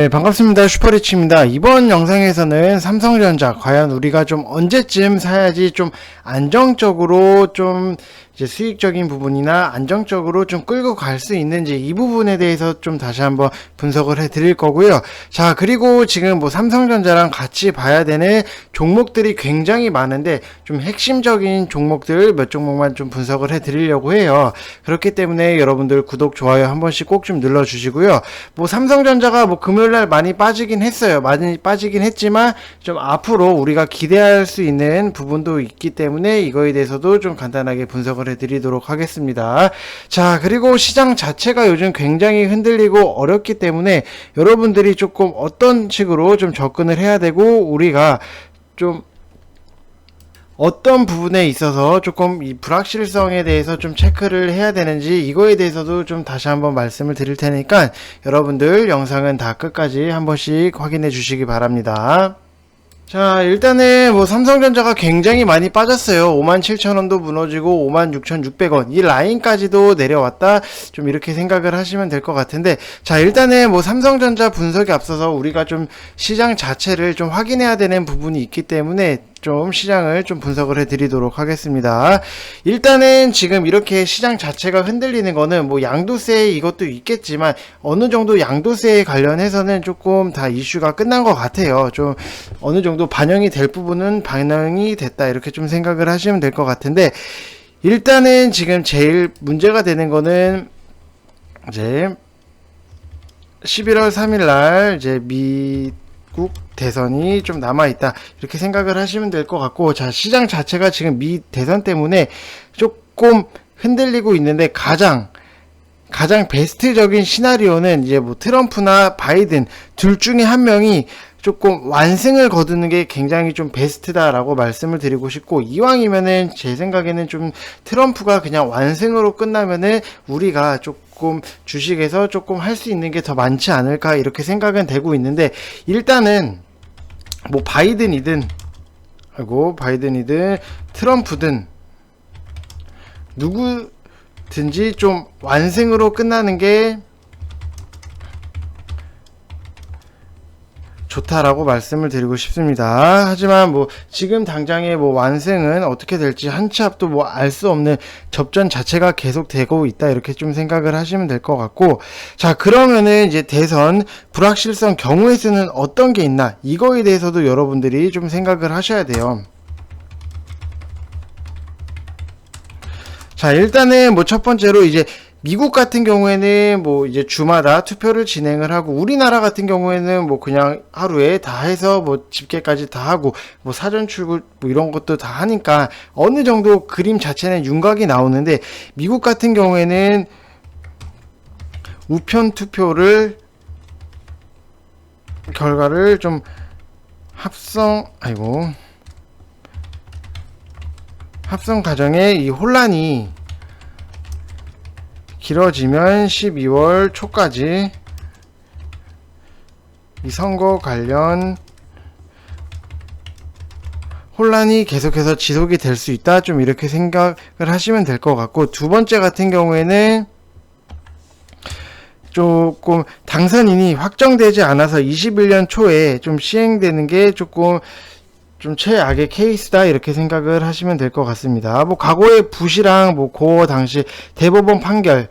네, 반갑습니다. 슈퍼리치입니다. 이번 영상에서는 삼성전자 과연 우리가 좀 언제쯤 사야지 좀 안정적으로 좀 이제 수익적인 부분이나 안정적으로 좀 끌고 갈 수 있는지 이 부분에 대해서 좀 다시 한번 분석을 해 드릴 거고요. 자, 그리고 지금 뭐 삼성전자랑 같이 봐야 되는 종목들이 굉장히 많은데 좀 핵심적인 종목들 몇 종목만 좀 분석을 해 드리려고 해요. 그렇기 때문에 여러분들 구독, 좋아요 한 번씩 꼭 좀 눌러 주시고요. 뭐 삼성전자가 뭐 금요일날 많이 빠지긴 했어요. 많이 빠지긴 했지만 좀 앞으로 우리가 기대할 수 있는 부분도 있기 때문에 이거에 대해서도 좀 간단하게 분석을 해드리도록 하겠습니다. 자, 그리고 시장 자체가 요즘 굉장히 흔들리고 어렵기 때문에 여러분들이 조금 어떤 식으로 좀 접근을 해야 되고 우리가 좀 어떤 부분에 있어서 조금 이 불확실성에 대해서 좀 체크를 해야 되는지 이거에 대해서도 좀 다시 한번 말씀을 드릴 테니까 여러분들 영상은 다 끝까지 한 번씩 확인해 주시기 바랍니다. 자, 일단은 뭐 삼성전자가 굉장히 많이 빠졌어요. 57,000원도 무너지고 56,600원 이 라인까지도 내려왔다, 좀 이렇게 생각을 하시면 될 것 같은데, 자, 일단은 뭐 삼성전자 분석에 앞서서 우리가 좀 시장 자체를 좀 확인해야 되는 부분이 있기 때문에 좀 시장을 좀 분석을 해 드리도록 하겠습니다. 일단은 지금 이렇게 시장 자체가 흔들리는 거는 뭐 양도세 이것도 있겠지만 어느 정도 양도세에 관련해서는 조금 다 이슈가 끝난 것 같아요. 좀 어느 정도 반영이 될 부분은 반영이 됐다, 이렇게 좀 생각을 하시면 될 것 같은데, 일단은 지금 제일 문제가 되는 거는 이제 11월 3일 날 이제 미국 대선이 좀 남아있다, 이렇게 생각을 하시면 될 것 같고, 자, 시장 자체가 지금 미 대선 때문에 조금 흔들리고 있는데 가장 베스트적인 시나리오는 이제 뭐 트럼프나 바이든 둘 중에 한 명이 조금 완승을 거두는 게 굉장히 좀 베스트다라고 말씀을 드리고 싶고, 이왕이면은 제 생각에는 좀 트럼프가 그냥 완승으로 끝나면은 우리가 조금 주식에서 조금 할 수 있는 게 더 많지 않을까, 이렇게 생각은 되고 있는데, 일단은 뭐 바이든이든 트럼프든 누구든지 좀 완승으로 끝나는 게 좋다라고 말씀을 드리고 싶습니다. 하지만 뭐 지금 당장의 뭐 완승은 어떻게 될지 한 치 앞도 뭐 알 수 없는 접전 자체가 계속 되고 있다, 이렇게 좀 생각을 하시면 될 것 같고, 자, 그러면은 이제 대선 불확실성 경우의 수는 어떤 게 있나, 이거에 대해서도 여러분들이 좀 생각을 하셔야 돼요. 자, 일단은 뭐 첫 번째로 이제 미국 같은 경우에는 뭐 이제 주마다 투표를 진행을 하고, 우리나라 같은 경우에는 뭐 그냥 하루에 다 해서 뭐 집계까지 다 하고 뭐 사전 출구 뭐 이런 것도 다 하니까 어느 정도 그림 자체는 윤곽이 나오는데, 미국 같은 경우에는 우편 투표를 결과를 좀 합성 과정에 이 혼란이 길어지면 12월 초까지 이 선거 관련 혼란이 계속해서 지속이 될 수 있다, 좀 이렇게 생각을 하시면 될 것 같고, 두 번째 같은 경우에는 조금 당선인이 확정되지 않아서 21년 초에 좀 시행되는 게 조금 좀 최악의 케이스다, 이렇게 생각을 하시면 될 것 같습니다. 뭐 과거의 부시랑 뭐 그 당시 대법원 판결이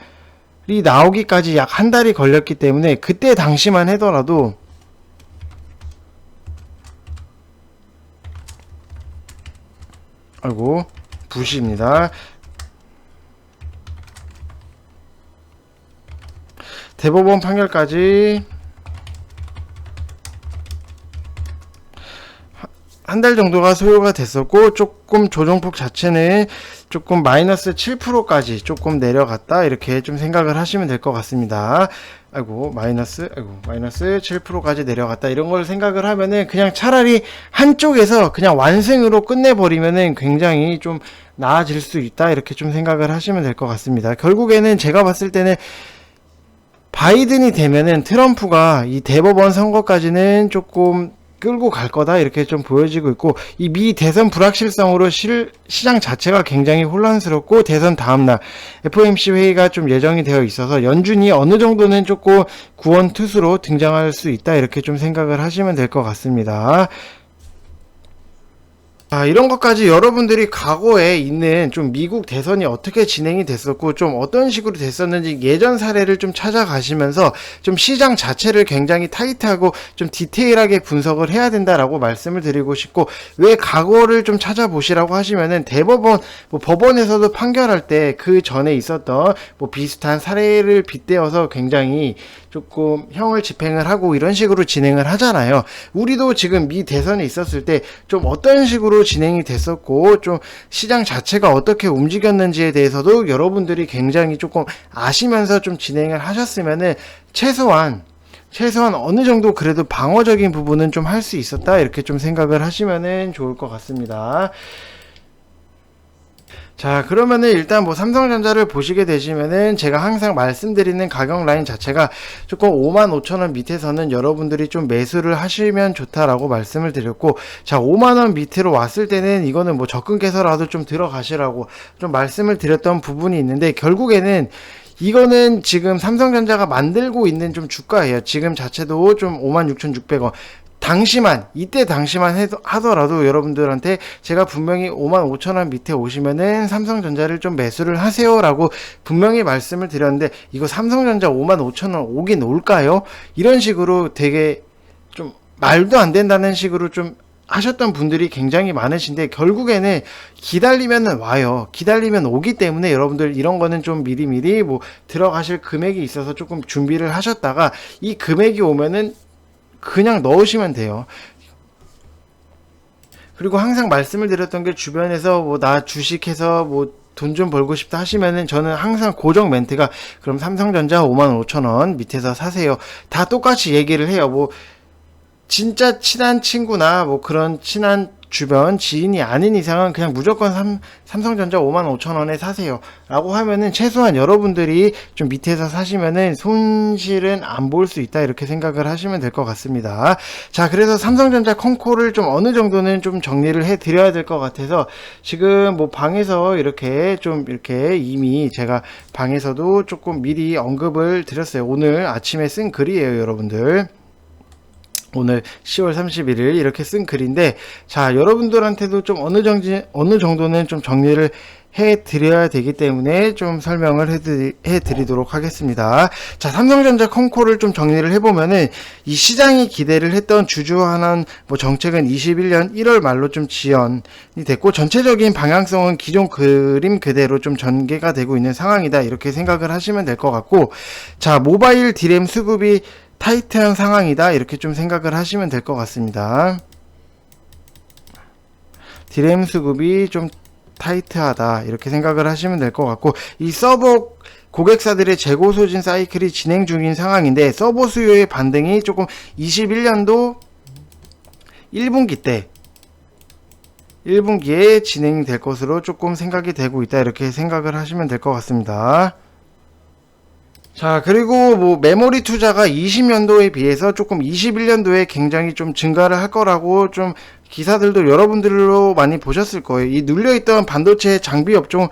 나오기까지 약 한 달이 걸렸기 때문에 그때 당시만 하더라도 부시입니다. 대법원 판결까지 한 달 정도가 소요가 됐었고, 조금 조정폭 자체는 조금 마이너스 7%까지 조금 내려갔다, 이렇게 좀 생각을 하시면 될 것 같습니다. 마이너스 7%까지 내려갔다, 이런 걸 생각을 하면은 그냥 차라리 한쪽에서 그냥 완승으로 끝내버리면은 굉장히 좀 나아질 수 있다, 이렇게 좀 생각을 하시면 될 것 같습니다. 결국에는 제가 봤을 때는 바이든이 되면은 트럼프가 이 대법원 선거까지는 조금 끌고 갈 거다 이렇게 좀 보여지고 있고, 이 미 대선 불확실성으로 시장 자체가 굉장히 혼란스럽고, 대선 다음날 FOMC 회의가 좀 예정이 되어 있어서 연준이 어느 정도는 조금 구원투수로 등장할 수 있다 이렇게 좀 생각을 하시면 될 것 같습니다. 이런 것까지 여러분들이 과거에 있는 좀 미국 대선이 어떻게 진행이 됐었고 좀 어떤 식으로 됐었는지 예전 사례를 좀 찾아가시면서 좀 시장 자체를 굉장히 타이트하고 좀 디테일하게 분석을 해야 된다라고 말씀을 드리고 싶고, 왜 과거를 좀 찾아보시라고 하시면은 대법원 뭐 법원에서도 판결할 때 그 전에 있었던 뭐 비슷한 사례를 빗대어서 굉장히 조금 형을 집행을 하고 이런 식으로 진행을 하잖아요. 우리도 지금 미 대선에 있었을 때 좀 어떤 식으로 진행이 됐었고 좀 시장 자체가 어떻게 움직였는지에 대해서도 여러분들이 굉장히 조금 아시면서 좀 진행을 하셨으면은 최소한 어느 정도 그래도 방어적인 부분은 좀 할 수 있었다 이렇게 좀 생각을 하시면은 좋을 것 같습니다. 자, 그러면은 일단 뭐 삼성전자를 보시게 되시면은 제가 항상 말씀드리는 가격 라인 자체가 조금 55,000원 밑에서는 여러분들이 좀 매수를 하시면 좋다라고 말씀을 드렸고, 자, 5만원 밑으로 왔을 때는 이거는 뭐 적금께서라도 좀 들어가시라고 좀 말씀을 드렸던 부분이 있는데, 결국에는 이거는 지금 삼성전자가 만들고 있는 좀 주가예요. 지금 자체도 좀 56,600원. 이때 당시만 하더라도 여러분들한테 제가 분명히 55,000원 밑에 오시면은 삼성전자를 좀 매수를 하세요라고 분명히 말씀을 드렸는데, 이거 삼성전자 55,000원 오긴 올까요? 이런 식으로 되게 좀 말도 안 된다는 식으로 좀 하셨던 분들이 굉장히 많으신데, 결국에는 기다리면 와요. 기다리면 오기 때문에 여러분들 이런 거는 좀 미리미리 뭐 들어가실 금액이 있어서 조금 준비를 하셨다가 이 금액이 오면은 그냥 넣으시면 돼요. 그리고 항상 말씀을 드렸던 게, 주변에서 뭐 나 주식해서 뭐 돈 좀 벌고 싶다 하시면은 저는 항상 고정 멘트가, 그럼 삼성전자 55,000원 밑에서 사세요. 다 똑같이 얘기를 해요. 뭐 진짜 친한 친구나 뭐 그런 친한 주변 지인이 아닌 이상은 그냥 무조건 삼성전자 55,000원에 사세요 라고 하면은 최소한 여러분들이 좀 밑에서 사시면은 손실은 안 볼 수 있다 이렇게 생각을 하시면 될 것 같습니다. 자, 그래서 삼성전자 콩코를 좀 어느 정도는 좀 정리를 해 드려야 될 것 같아서 지금 뭐 방에서 이렇게 이미 제가 방에서도 조금 미리 언급을 드렸어요. 오늘 아침에 쓴 글이에요, 여러분들. 오늘 10월 31일 이렇게 쓴 글인데, 자, 여러분들한테도 좀 어느 정도는 좀 정리를 해 드려야 되기 때문에 좀 설명을 해 드리도록 하겠습니다. 자, 삼성전자 콩코를 좀 정리를 해보면은, 이 시장이 기대를 했던 주주환원 뭐 정책은 21년 1월 말로 좀 지연이 됐고, 전체적인 방향성은 기존 그림 그대로 좀 전개가 되고 있는 상황이다 이렇게 생각을 하시면 될 것 같고, 자, 모바일 디램 수급이 타이트한 상황이다 이렇게 좀 생각을 하시면 될 것 같습니다. 디램 수급이 좀 타이트하다 이렇게 생각을 하시면 될 것 같고, 이 서버 고객사들의 재고 소진 사이클이 진행 중인 상황인데, 서버 수요의 반등이 조금 21년도 1분기에 진행될 것으로 조금 생각이 되고 있다 이렇게 생각을 하시면 될 것 같습니다. 자, 그리고 뭐 메모리 투자가 20년도에 비해서 조금 21년도에 굉장히 좀 증가를 할 거라고 좀 기사들도 여러분들로 많이 보셨을 거예요. 이 눌려있던 반도체 장비 업종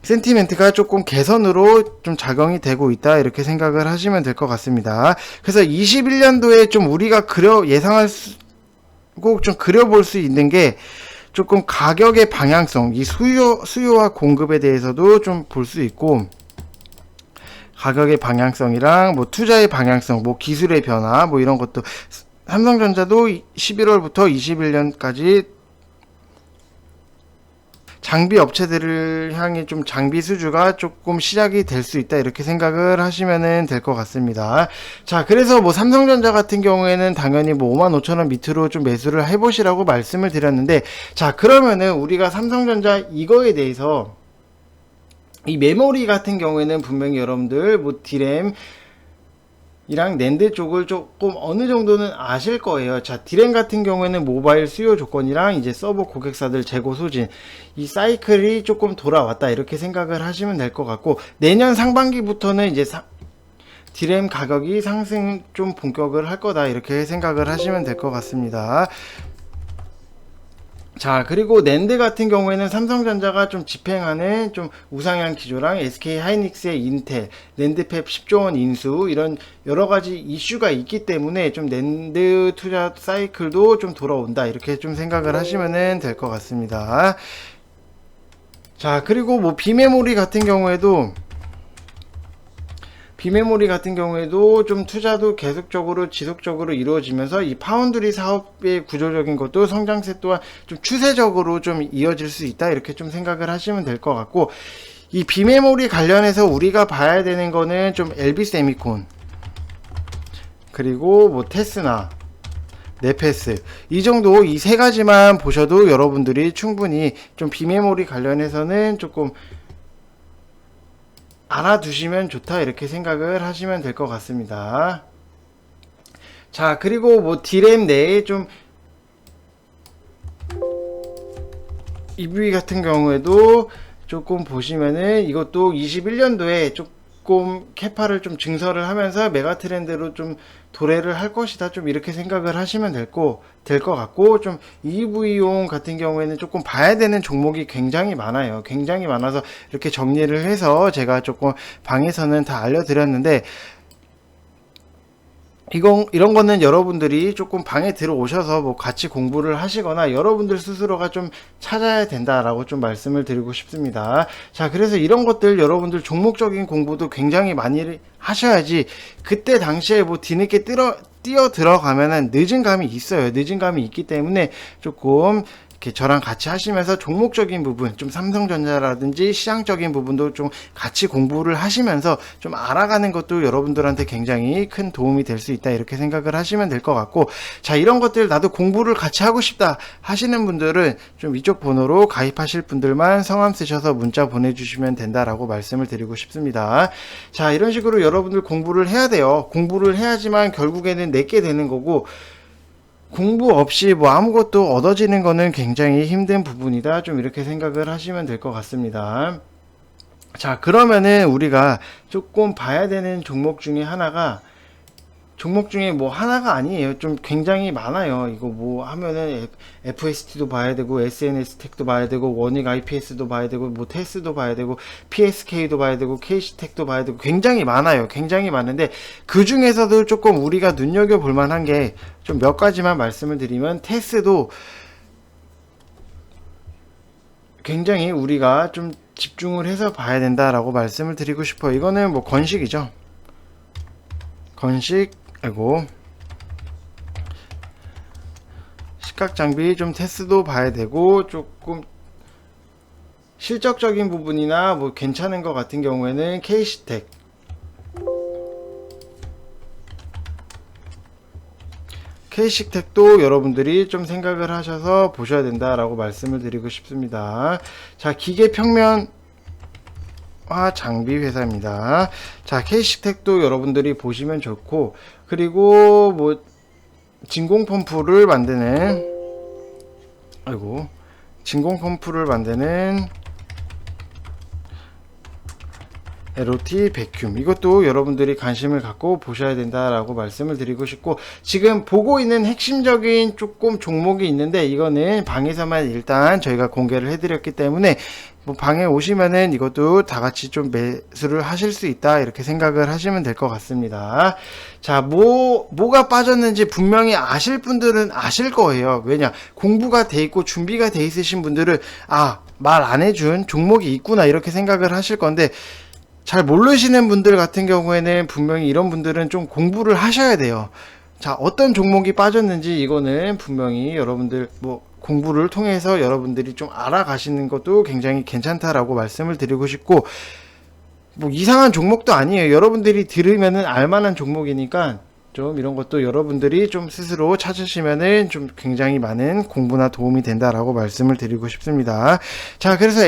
센티멘트가 조금 개선으로 좀 작용이 되고 있다 이렇게 생각을 하시면 될 것 같습니다. 그래서 21년도에 좀 우리가 꼭 좀 그려볼 수 있는 게, 조금 가격의 방향성, 이 수요와 공급에 대해서도 좀 볼 수 있고, 가격의 방향성이랑 뭐 투자의 방향성, 뭐 기술의 변화, 뭐 이런 것도, 삼성전자도 11월부터 21년까지 장비 업체들을 향해 좀 장비 수주가 조금 시작이 될 수 있다 이렇게 생각을 하시면 될 것 같습니다. 자, 그래서 뭐 삼성전자 같은 경우에는 당연히 뭐 55,000원 밑으로 좀 매수를 해보시라고 말씀을 드렸는데, 자, 그러면은 우리가 삼성전자 이거에 대해서, 이 메모리 같은 경우에는 분명히 여러분들 뭐 디램 이랑 낸드 쪽을 조금 어느 정도는 아실 거예요. 자, 디램 같은 경우에는 모바일 수요 조건이랑 이제 서버 고객사들 재고 소진, 이 사이클이 조금 돌아왔다 이렇게 생각을 하시면 될 것 같고, 내년 상반기부터는 이제 디램 가격이 상승 좀 본격을 할 거다 이렇게 생각을 하시면 될 것 같습니다. 자, 그리고 낸드 같은 경우에는 삼성전자가 좀 집행하는 좀 우상향 기조랑 SK 하이닉스의 인텔, 낸드팹 10조 원 인수 이런 여러 가지 이슈가 있기 때문에 좀 낸드 투자 사이클도 좀 돌아온다 이렇게 좀 생각을 하시면 될 것 같습니다. 자, 그리고 뭐 비메모리 같은 경우에도 좀 투자도 계속적으로 지속적으로 이루어지면서 이 파운드리 사업의 구조적인 것도 성장세 또한 좀 추세적으로 좀 이어질 수 있다 이렇게 좀 생각을 하시면 될 것 같고, 이 비메모리 관련해서 우리가 봐야 되는 거는 좀 LB 세미콘 그리고 뭐 테스나 네페스 이 정도 이 세 가지만 보셔도 여러분들이 충분히 좀 비메모리 관련해서는 조금 알아두시면 좋다 이렇게 생각을 하시면 될 것 같습니다. 자, 그리고 뭐 디램 내에 좀 EV 같은 경우에도 조금 보시면은 이것도 21년도에 조금 캐파를 좀 증설을 하면서 메가 트렌드로 좀 도래를 할 것이다 좀 이렇게 생각을 하시면 될 것 같고, 좀 EV용 같은 경우에는 조금 봐야 되는 종목이 굉장히 많아요. 굉장히 많아서 이렇게 정리를 해서 제가 조금 방에서는 다 알려드렸는데, 이런 거는 여러분들이 조금 방에 들어오셔서 뭐 같이 공부를 하시거나 여러분들 스스로가 좀 찾아야 된다라고 좀 말씀을 드리고 싶습니다. 자, 그래서 이런 것들 여러분들 종목적인 공부도 굉장히 많이 하셔야지 그때 당시에 뭐 뒤늦게 뛰어 들어가면은 늦은 감이 있어요. 늦은 감이 있기 때문에 조금 이렇게 저랑 같이 하시면서 종목적인 부분, 좀 삼성전자라든지 시장적인 부분도 좀 같이 공부를 하시면서 좀 알아가는 것도 여러분들한테 굉장히 큰 도움이 될 수 있다 이렇게 생각을 하시면 될 것 같고, 자, 이런 것들 나도 공부를 같이 하고 싶다 하시는 분들은 좀 이쪽 번호로 가입하실 분들만 성함 쓰셔서 문자 보내주시면 된다라고 말씀을 드리고 싶습니다. 자, 이런 식으로 여러분들 공부를 해야 돼요. 공부를 해야지만 결국에는 내게 되는 거고, 공부 없이 뭐 아무것도 얻어지는 거는 굉장히 힘든 부분이다 좀 이렇게 생각을 하시면 될 것 같습니다. 자, 그러면은 우리가 조금 봐야 되는 종목 중에 뭐 하나가 아니에요. 좀 굉장히 많아요. 이거 뭐 하면은 FST도 봐야 되고 SNS 텍도 봐야 되고 원익 IPS도 봐야 되고 뭐 테스도 봐야 되고 PSK도 봐야 되고 KC텍도 봐야 되고 굉장히 많아요. 굉장히 많은데 그 중에서도 조금 우리가 눈여겨볼 만한 게 좀 몇 가지만 말씀을 드리면, 테스도 굉장히 우리가 좀 집중을 해서 봐야 된다라고 말씀을 드리고 싶어요. 이거는 뭐 건식이죠. 식각장비 좀 테스도 봐야 되고, 조금 실적적인 부분이나 뭐 괜찮은 것 같은 경우에는 KC텍도 여러분들이 좀 생각을 하셔서 보셔야 된다라고 말씀을 드리고 싶습니다. 자, 기계평면화 장비 회사입니다. 자, KC텍도 여러분들이 보시면 좋고, 그리고 뭐 진공 펌프를 만드는 LOT 베큐um, 이것도 여러분들이 관심을 갖고 보셔야 된다라고 말씀을 드리고 싶고, 지금 보고 있는 핵심적인 조금 종목이 있는데 이거는 방에서만 일단 저희가 공개를 해드렸기 때문에 뭐 방에 오시면은 이것도 다 같이 좀 매수를 하실 수 있다 이렇게 생각을 하시면 될 것 같습니다. 자, 뭐가 빠졌는지 분명히 아실 분들은 아실 거예요. 왜냐, 공부가 돼 있고 준비가 돼 있으신 분들은 말 안 해준 종목이 있구나 이렇게 생각을 하실 건데, 잘 모르시는 분들 같은 경우에는 분명히 이런 분들은 좀 공부를 하셔야 돼요. 자, 어떤 종목이 빠졌는지 이거는 분명히 여러분들 뭐 공부를 통해서 여러분들이 좀 알아가시는 것도 굉장히 괜찮다라고 말씀을 드리고 싶고, 뭐 이상한 종목도 아니에요. 여러분들이 들으면은 알만한 종목이니까 좀 이런 것도 여러분들이 좀 스스로 찾으시면은 좀 굉장히 많은 공부나 도움이 된다라고 말씀을 드리고 싶습니다. 자, 그래서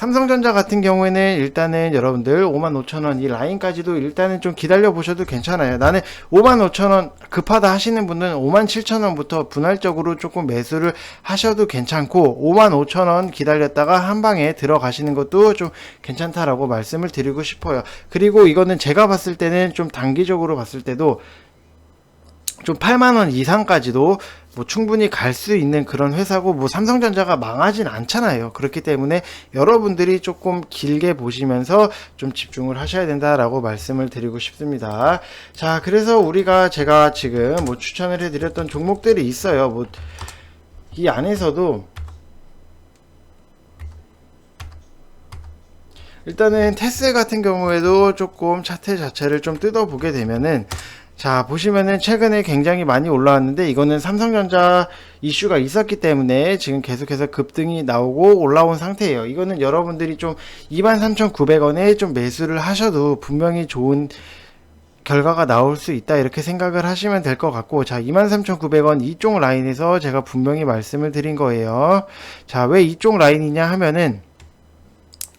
삼성전자 같은 경우에는 일단은 여러분들 55,000원 이 라인까지도 일단은 좀 기다려 보셔도 괜찮아요. 나는 55,000원 급하다 하시는 분은 57,000원부터 분할적으로 조금 매수를 하셔도 괜찮고 55,000원 기다렸다가 한 방에 들어가시는 것도 좀 괜찮다라고 말씀을 드리고 싶어요. 그리고 이거는 제가 봤을 때는 좀 단기적으로 봤을 때도 좀 8만원 이상까지도 뭐 충분히 갈 수 있는 그런 회사고, 뭐 삼성전자가 망하진 않잖아요. 그렇기 때문에 여러분들이 조금 길게 보시면서 좀 집중을 하셔야 된다라고 말씀을 드리고 싶습니다. 자, 그래서 제가 지금 뭐 추천을 해드렸던 종목들이 있어요. 뭐 이 안에서도 일단은 테스 같은 경우에도 조금 차트 자체를 좀 뜯어보게 되면은, 자, 보시면은 최근에 굉장히 많이 올라왔는데, 이거는 삼성전자 이슈가 있었기 때문에 지금 계속해서 급등이 나오고 올라온 상태예요. 이거는 여러분들이 좀 23,900원에 좀 매수를 하셔도 분명히 좋은 결과가 나올 수 있다, 이렇게 생각을 하시면 될 것 같고, 자, 23,900원 이쪽 라인에서 제가 분명히 말씀을 드린 거예요. 자, 왜 이쪽 라인이냐 하면은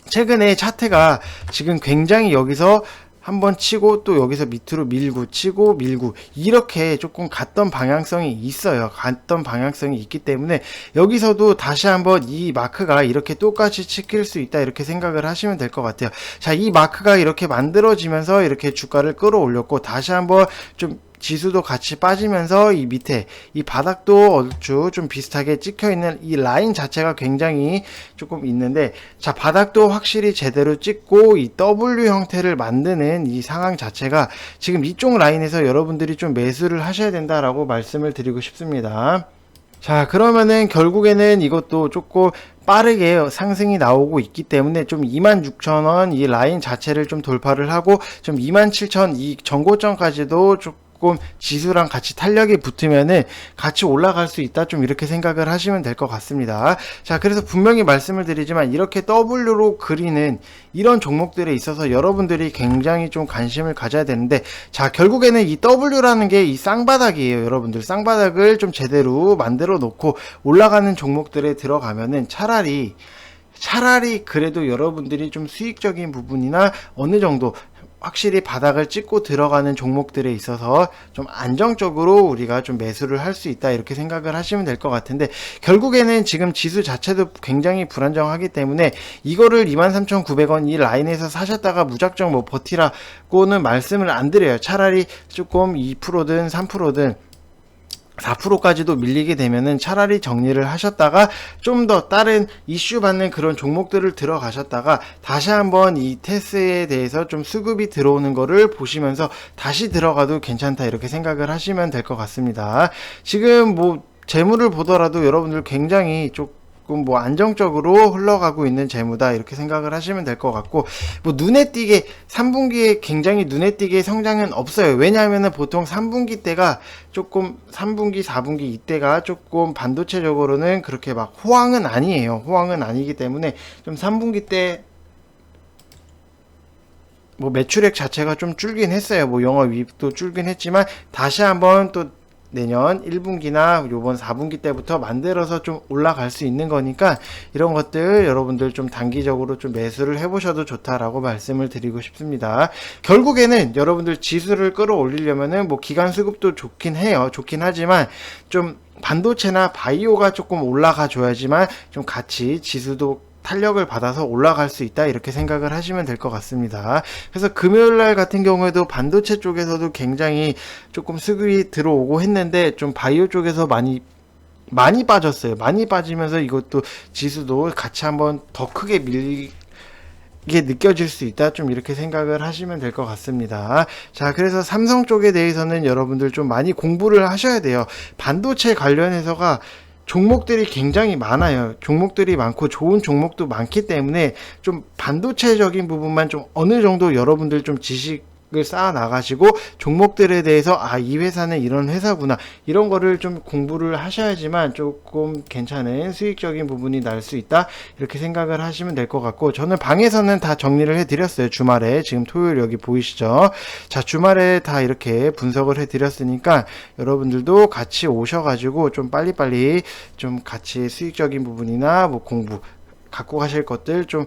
최근에 차트가 지금 굉장히 여기서 한번 치고 또 여기서 밑으로 밀고 치고 밀고 이렇게 조금 갔던 방향성이 있어요. 갔던 방향성이 있기 때문에 여기서도 다시 한번 이 마크가 이렇게 똑같이 찍힐 수 있다, 이렇게 생각을 하시면 될 것 같아요. 자, 이 마크가 이렇게 만들어지면서 이렇게 주가를 끌어올렸고, 다시 한번 좀 지수도 같이 빠지면서 이 밑에 이 바닥도 얼추 좀 비슷하게 찍혀있는 이 라인 자체가 굉장히 조금 있는데, 자, 바닥도 확실히 제대로 찍고 이 W 형태를 만드는 이 상황 자체가 지금 이쪽 라인에서 여러분들이 좀 매수를 하셔야 된다라고 말씀을 드리고 싶습니다. 자, 그러면은 결국에는 이것도 조금 빠르게 상승이 나오고 있기 때문에 좀 26,000원 이 라인 자체를 좀 돌파를 하고 좀 27,000 이 전고점까지도 조금 지수랑 같이 탄력이 붙으면은 같이 올라갈 수 있다, 좀 이렇게 생각을 하시면 될 것 같습니다. 자, 그래서 분명히 말씀을 드리지만 이렇게 W로 그리는 이런 종목들에 있어서 여러분들이 굉장히 좀 관심을 가져야 되는데, 자, 결국에는 이 W라는 게 이 쌍바닥이에요. 여러분들 쌍바닥을 좀 제대로 만들어 놓고 올라가는 종목들에 들어가면은 차라리 그래도 여러분들이 좀 수익적인 부분이나 어느 정도 확실히 바닥을 찍고 들어가는 종목들에 있어서 좀 안정적으로 우리가 좀 매수를 할 수 있다, 이렇게 생각을 하시면 될 것 같은데, 결국에는 지금 지수 자체도 굉장히 불안정하기 때문에 이거를 23,900원 이 라인에서 사셨다가 무작정 뭐 버티라고는 말씀을 안 드려요. 차라리 조금 2%든 3%든 4%까지도 밀리게 되면은 차라리 정리를 하셨다가 좀 더 다른 이슈 받는 그런 종목들을 들어가셨다가 다시 한번 이 테스에 대해서 좀 수급이 들어오는 거를 보시면서 다시 들어가도 괜찮다, 이렇게 생각을 하시면 될 것 같습니다. 지금 뭐 재물을 보더라도 여러분들 굉장히 조금 뭐 안정적으로 흘러가고 있는 재무다, 이렇게 생각을 하시면 될 것 같고, 뭐 눈에 띄게 3분기에 굉장히 눈에 띄게 성장은 없어요. 왜냐하면은 보통 3분기 때가 조금 3분기 4분기 이때가 조금 반도체적으로는 그렇게 막 호황은 아니에요. 호황은 아니기 때문에 좀 3분기 때 뭐 매출액 자체가 좀 줄긴 했어요. 뭐 영업이익도 줄긴 했지만 다시 한번 또 내년 1분기나 요번 4분기 때부터 만들어서 좀 올라갈 수 있는 거니까 이런 것들 여러분들 좀 단기적으로 좀 매수를 해보셔도 좋다라고 말씀을 드리고 싶습니다. 결국에는 여러분들 지수를 끌어올리려면은 뭐 기간 수급도 좋긴 해요. 좋긴 하지만 좀 반도체나 바이오가 조금 올라가 줘야지만 좀 같이 지수도 탄력을 받아서 올라갈 수 있다, 이렇게 생각을 하시면 될 것 같습니다. 그래서 금요일날 같은 경우에도 반도체 쪽에서도 굉장히 조금 수급이 들어오고 했는데 좀 바이오 쪽에서 많이 빠졌어요. 많이 빠지면서 이것도 지수도 같이 한번 더 크게 밀리게 느껴질 수 있다, 좀 이렇게 생각을 하시면 될 것 같습니다. 자, 그래서 삼성 쪽에 대해서는 여러분들 좀 많이 공부를 하셔야 돼요. 반도체 관련해서가 종목들이 굉장히 많아요. 종목들이 많고 좋은 종목도 많기 때문에 좀 반도체적인 부분만 좀 어느 정도 여러분들 좀 지식을 쌓아 나가시고 종목들에 대해서 이 회사는 이런 회사구나, 이런 거를 좀 공부를 하셔야지만 조금 괜찮은 수익적인 부분이 날 수 있다, 이렇게 생각을 하시면 될 것 같고, 저는 방에서는 다 정리를 해 드렸어요. 주말에 지금 토요일 여기 보이시죠? 자, 주말에 다 이렇게 분석을 해 드렸으니까 여러분들도 같이 오셔가지고 좀 빨리빨리 좀 같이 수익적인 부분이나 뭐 공부 갖고 가실 것들 좀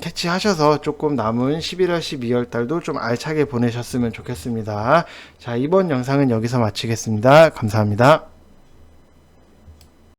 캐치하셔서 조금 남은 11월, 12월 달도 좀 알차게 보내셨으면 좋겠습니다. 자, 이번 영상은 여기서 마치겠습니다. 감사합니다.